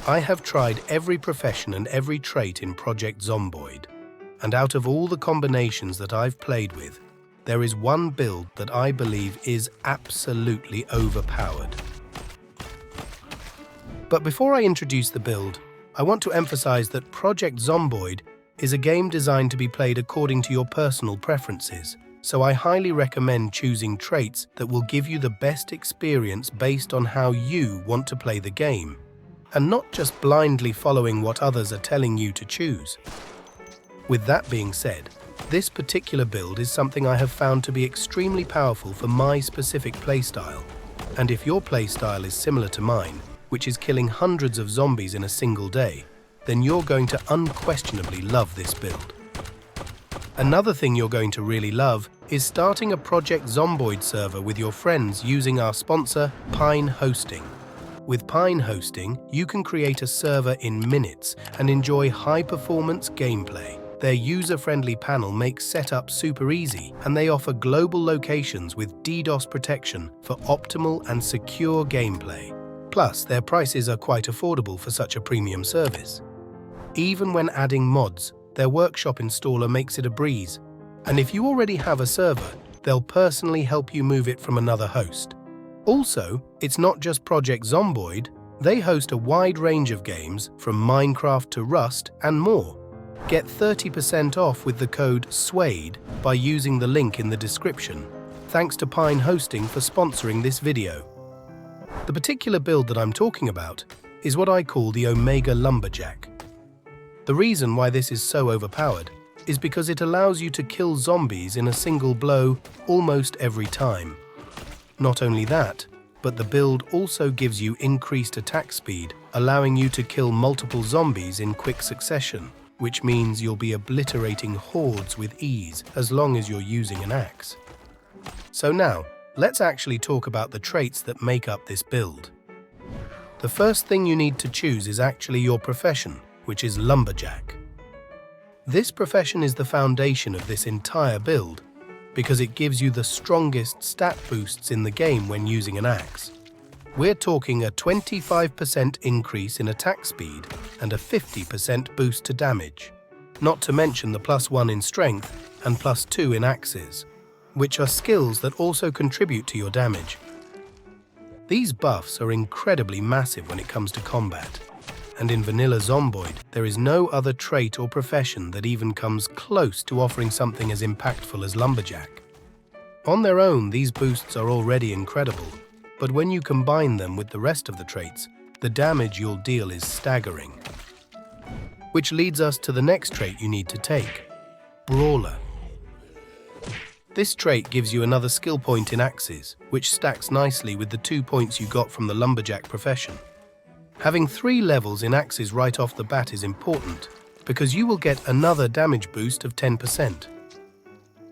I have tried every profession and every trait in Project Zomboid, and out of all the combinations that I've played with, there is one build that I believe is absolutely overpowered. But before I introduce the build, I want to emphasize that Project Zomboid is a game designed to be played according to your personal preferences, so I highly recommend choosing traits that will give you the best experience based on how you want to play the game, and not just blindly following what others are telling you to choose. With that being said, this particular build is something I have found to be extremely powerful for my specific playstyle, and if your playstyle is similar to mine, which is killing hundreds of zombies in a single day, then you're going to unquestionably love this build. Another thing you're going to really love is starting a Project Zomboid server with your friends using our sponsor, Pine Hosting. With Pine Hosting, you can create a server in minutes and enjoy high-performance gameplay. Their user-friendly panel makes setup super easy, and they offer global locations with DDoS protection for optimal and secure gameplay. Plus, their prices are quite affordable for such a premium service. Even when adding mods, their workshop installer makes it a breeze. And if you already have a server, they'll personally help you move it from another host. Also, it's not just Project Zomboid, they host a wide range of games from Minecraft to Rust and more. Get 30% off with the code SWAYED by using the link in the description. Thanks to Pine Hosting for sponsoring this video. The particular build that I'm talking about is what I call the Omega Lumberjack. The reason why this is so overpowered is because it allows you to kill zombies in a single blow almost every time. Not only that, but the build also gives you increased attack speed, allowing you to kill multiple zombies in quick succession, which means you'll be obliterating hordes with ease as long as you're using an axe. So now, let's actually talk about the traits that make up this build. The first thing you need to choose is actually your profession, which is Lumberjack. This profession is the foundation of this entire build, because it gives you the strongest stat boosts in the game when using an axe. We're talking a 25% increase in attack speed and a 50% boost to damage, not to mention the +1 in strength and +2 in axes, which are skills that also contribute to your damage. These buffs are incredibly massive when it comes to combat, and in vanilla Zomboid, there is no other trait or profession that even comes close to offering something as impactful as Lumberjack. On their own, these boosts are already incredible, but when you combine them with the rest of the traits, the damage you'll deal is staggering. Which leads us to the next trait you need to take, Brawler. This trait gives you another skill point in axes, which stacks nicely with the 2 points you got from the Lumberjack profession. Having 3 levels in axes right off the bat is important, because you will get another damage boost of 10%.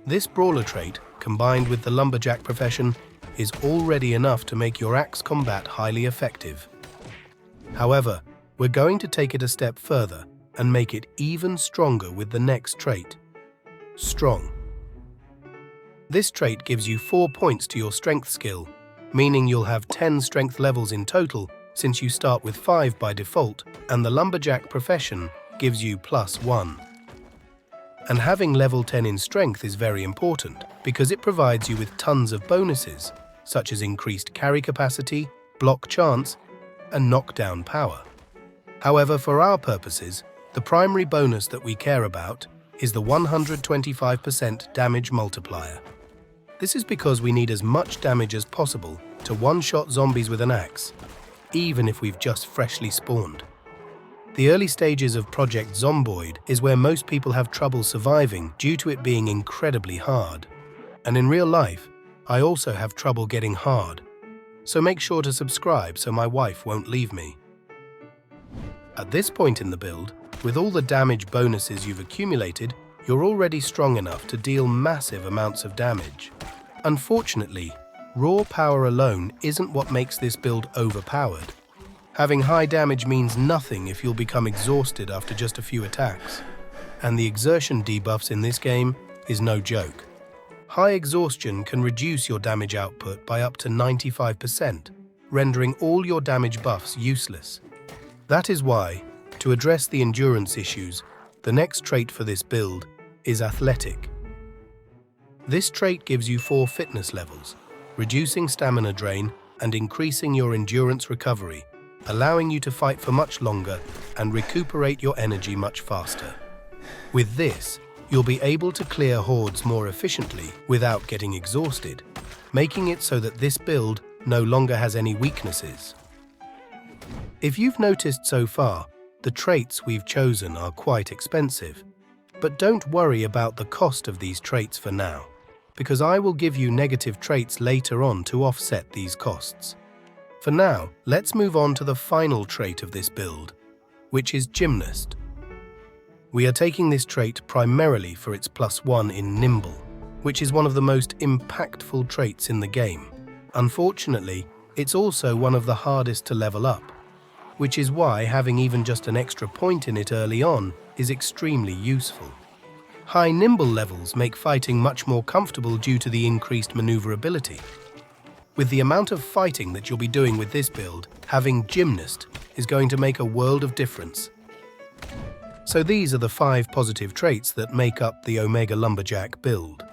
This Brawler trait, combined with the Lumberjack profession, is already enough to make your axe combat highly effective. However, we're going to take it a step further and make it even stronger with the next trait, Strong. This trait gives you 4 points to your strength skill, meaning you'll have 10 strength levels in total since you start with 5 by default, and the Lumberjack profession gives you +1. And having level 10 in strength is very important because it provides you with tons of bonuses, such as increased carry capacity, block chance, and knockdown power. However, for our purposes, the primary bonus that we care about is the 125% damage multiplier. This is because we need as much damage as possible to one-shot zombies with an axe, even if we've just freshly spawned. The early stages of Project Zomboid is where most people have trouble surviving due to it being incredibly hard. And in real life, I also have trouble getting hard. So make sure to subscribe so my wife won't leave me. At this point in the build, with all the damage bonuses you've accumulated, you're already strong enough to deal massive amounts of damage. Unfortunately, raw power alone isn't what makes this build overpowered. Having high damage means nothing if you'll become exhausted after just a few attacks. And the exertion debuffs in this game is no joke. High exhaustion can reduce your damage output by up to 95%, rendering all your damage buffs useless. That is why, to address the endurance issues, the next trait for this build is athletic. This trait gives you 4 fitness levels, reducing stamina drain and increasing your endurance recovery, allowing you to fight for much longer and recuperate your energy much faster. With this, you'll be able to clear hordes more efficiently without getting exhausted, making it so that this build no longer has any weaknesses. If you've noticed so far, the traits we've chosen are quite expensive, but don't worry about the cost of these traits for now, because I will give you negative traits later on to offset these costs. For now, let's move on to the final trait of this build, which is Gymnast. We are taking this trait primarily for its +1 in Nimble, which is one of the most impactful traits in the game. Unfortunately, it's also one of the hardest to level up, which is why having even just an extra point in it early on is extremely useful. High Nimble levels make fighting much more comfortable due to the increased maneuverability. With the amount of fighting that you'll be doing with this build, having Gymnast is going to make a world of difference. So these are the 5 positive traits that make up the Omega Lumberjack build.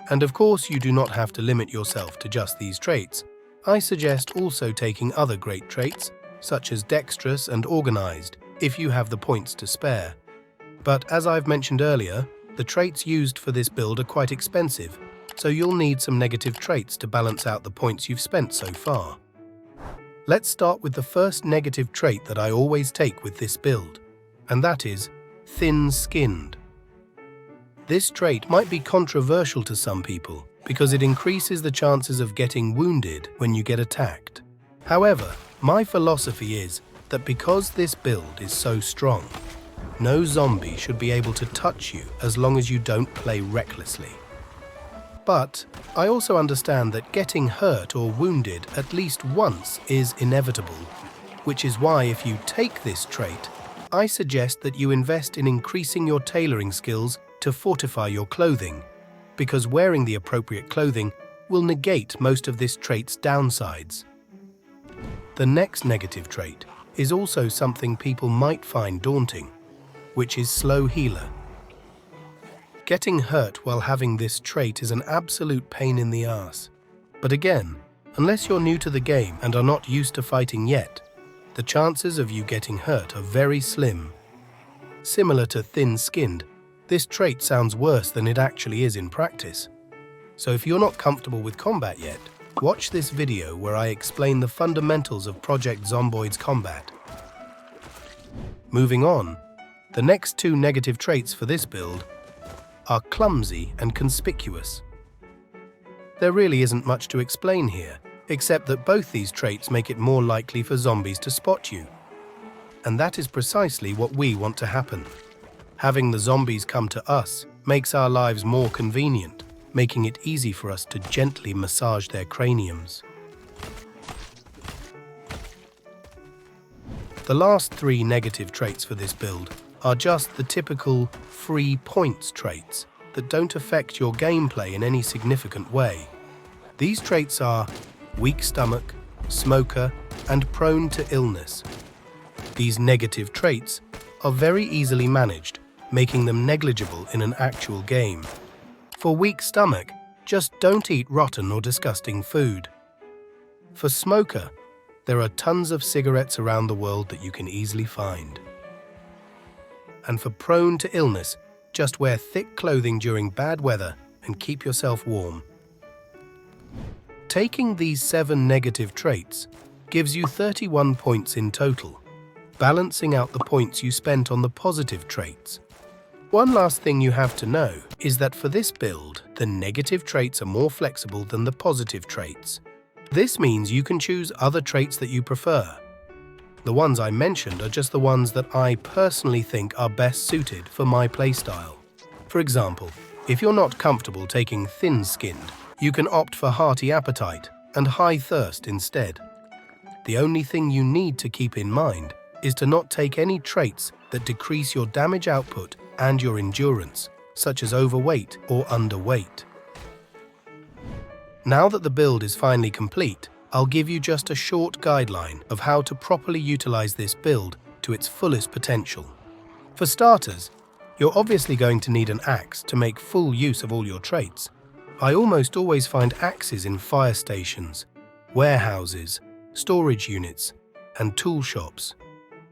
And of course you do not have to limit yourself to just these traits. I suggest also taking other great traits, such as Dexterous and Organized, if you have the points to spare. But as I've mentioned earlier, the traits used for this build are quite expensive, so you'll need some negative traits to balance out the points you've spent so far. Let's start with the first negative trait that I always take with this build, and that is thin-skinned. This trait might be controversial to some people because it increases the chances of getting wounded when you get attacked. However, my philosophy is that because this build is so strong, no zombie should be able to touch you as long as you don't play recklessly. But I also understand that getting hurt or wounded at least once is inevitable, which is why if you take this trait, I suggest that you invest in increasing your tailoring skills to fortify your clothing, because wearing the appropriate clothing will negate most of this trait's downsides. The next negative trait is also something people might find daunting, which is Slow Healer. Getting hurt while having this trait is an absolute pain in the ass. But again, unless you're new to the game and are not used to fighting yet, the chances of you getting hurt are very slim. Similar to thin-skinned, this trait sounds worse than it actually is in practice. So if you're not comfortable with combat yet, watch this video where I explain the fundamentals of Project Zomboid's combat. Moving on, the next 2 negative traits for this build are clumsy and conspicuous. There really isn't much to explain here, except that both these traits make it more likely for zombies to spot you. And that is precisely what we want to happen. Having the zombies come to us makes our lives more convenient, making it easy for us to gently massage their craniums. The last 3 negative traits for this build are just the typical free points traits that don't affect your gameplay in any significant way. These traits are weak stomach, smoker, and prone to illness. These negative traits are very easily managed, making them negligible in an actual game. For weak stomach, just don't eat rotten or disgusting food. For smoker, there are tons of cigarettes around the world that you can easily find. And for prone to illness, just wear thick clothing during bad weather and keep yourself warm. Taking these 7 negative traits gives you 31 points in total, balancing out the points you spent on the positive traits. One last thing you have to know is that for this build, the negative traits are more flexible than the positive traits. This means you can choose other traits that you prefer. The ones I mentioned are just the ones that I personally think are best suited for my playstyle. For example, if you're not comfortable taking thin-skinned, you can opt for hearty appetite and high thirst instead. The only thing you need to keep in mind is to not take any traits that decrease your damage output and your endurance, such as overweight or underweight. Now that the build is finally complete, I'll give you just a short guideline of how to properly utilize this build to its fullest potential. For starters, you're obviously going to need an axe to make full use of all your traits. I almost always find axes in fire stations, warehouses, storage units, and tool shops.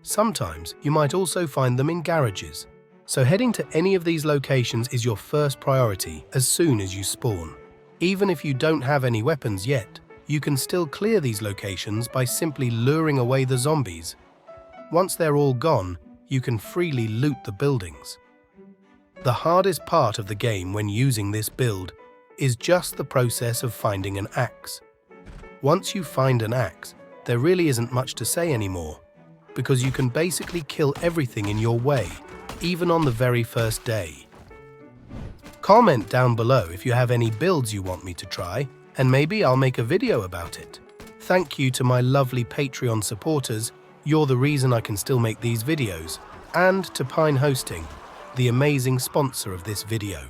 Sometimes you might also find them in garages. So heading to any of these locations is your first priority as soon as you spawn. Even if you don't have any weapons yet, you can still clear these locations by simply luring away the zombies. Once they're all gone, you can freely loot the buildings. The hardest part of the game when using this build is just the process of finding an axe. Once you find an axe, there really isn't much to say anymore, because you can basically kill everything in your way, even on the very first day. Comment down below if you have any builds you want me to try, and maybe I'll make a video about it. Thank you to my lovely Patreon supporters, you're the reason I can still make these videos, and to Pine Hosting, the amazing sponsor of this video.